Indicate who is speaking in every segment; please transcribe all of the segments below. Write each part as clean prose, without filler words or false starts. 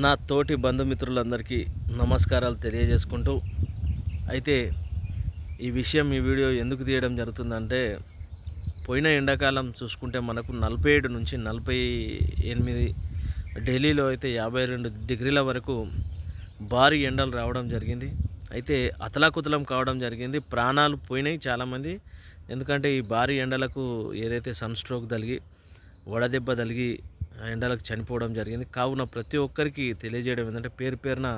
Speaker 1: నా తోటి బంధుమిత్రులందరికీ నమస్కారాలు తెలియజేసుకుంటూ అయితే ఈ వీడియో ఎందుకు తీయడం జరుగుతుందంటే పోయిన ఎండాకాలం చూసుకుంటే మనకు 47 నుంచి 48 ఢిల్లీలో అయితే 52 డిగ్రీల వరకు భారీ ఎండలు రావడం జరిగింది. అయితే అతలాకుతలం కావడం జరిగింది. ప్రాణాలు పోయినాయి చాలామంది. ఎందుకంటే ఈ భారీ ఎండలకు ఏదైతే సన్ స్ట్రోక్ తగిలి వడదెబ్బ తగిలి ఎండలకు చనిపోవడం జరిగింది. కావున ప్రతి ఒక్కరికి తెలియజేయడం ఏంటంటే పేరున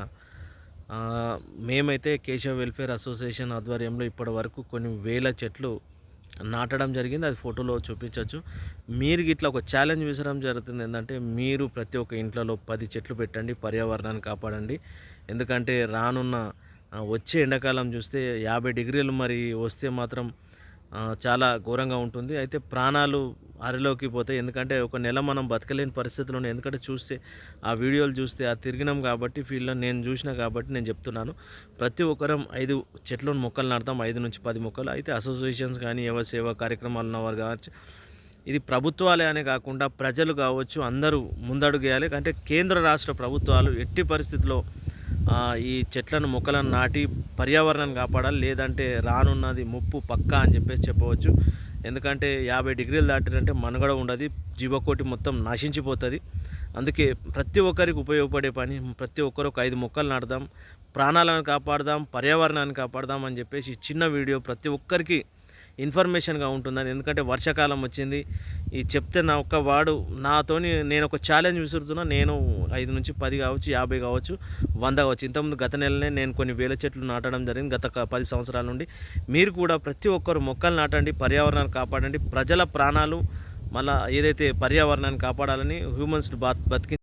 Speaker 1: మేమైతే కేశవ వెల్ఫేర్ అసోసియేషన్ ఆధ్వర్యంలో ఇప్పటి వరకు కొన్ని వేల చెట్లు నాటడం జరిగింది. అది ఫోటోలో చూపించవచ్చు. మీరు ఇట్లా ఒక ఛాలెంజ్ విసరడం జరుగుతుంది. ఏంటంటే మీరు ప్రతి ఒక్క ఇంట్లో 10 చెట్లు పెట్టండి, పర్యావరణాన్ని కాపాడండి. ఎందుకంటే రానున్న వచ్చే ఎండాకాలం చూస్తే 50 డిగ్రీలు మరి వస్తే మాత్రం చాలా ఘోరంగా ఉంటుంది. అయితే ప్రాణాలు అరిలోకి పోతాయి. ఎందుకంటే ఒక నెల మనం బతకలేని పరిస్థితులు ఉన్నాయి. ఎందుకంటే చూస్తే ఆ వీడియోలు చూస్తే తిరిగినాం కాబట్టి ఫీల్డ్లో నేను చూసిన కాబట్టి నేను చెప్తున్నాను. ప్రతి ఒక్కరం 5 చెట్లను మొక్కలు నాటుతాం, 5 నుంచి 10 మొక్కలు. అయితే అసోసియేషన్స్ కానీ ఎవరి సేవా కార్యక్రమాలు ఉన్నవారు కావచ్చు, ఇది ప్రభుత్వాలే అనే కాకుండా ప్రజలు కావచ్చు, అందరూ ముందడుగేయాలి. అంటే కేంద్ర రాష్ట్ర ప్రభుత్వాలు ఎట్టి పరిస్థితుల్లో ఈ చెట్లను మొక్కలను నాటి పర్యావరణాన్ని కాపాడాలి. లేదంటే రానున్నది ముప్పు పక్కా అని చెప్పవచ్చు. ఎందుకంటే 50 డిగ్రీలు దాటినంటే మనుగడ ఉండదు, జీవకోటి మొత్తం నశించిపోతుంది. అందుకే ప్రతి ఒక్కరికి ఉపయోగపడే పని, ప్రతి ఒక్కరు ఒక 5 మొక్కలు నాటుదాం, ప్రాణాలను కాపాడదాం, పర్యావరణాన్ని కాపాడదాం అని చెప్పేసి చిన్న వీడియో ప్రతి ఒక్కరికి ఇన్ఫర్మేషన్గా ఉంటుందని. ఎందుకంటే వర్షాకాలం వచ్చింది, ఈ చెప్తే నా ఒక్క వాడు నాతోని నేను ఒక ఛాలెంజ్ విసురుతున్నా. నేను 5 నుంచి 10 కావచ్చు, 50 కావచ్చు, 100 కావచ్చు. ఇంతకుముందు గత నెలనే నేను కొన్ని వేల చెట్లు నాటడం జరిగింది గత 10 సంవత్సరాల నుండి. మీరు కూడా ప్రతి ఒక్కరు మొక్కలు నాటండి, పర్యావరణాన్ని కాపాడండి. ప్రజల ప్రాణాలు మళ్ళీ ఏదైతే పర్యావరణాన్ని కాపాడాలని హ్యూమన్స్ బతికి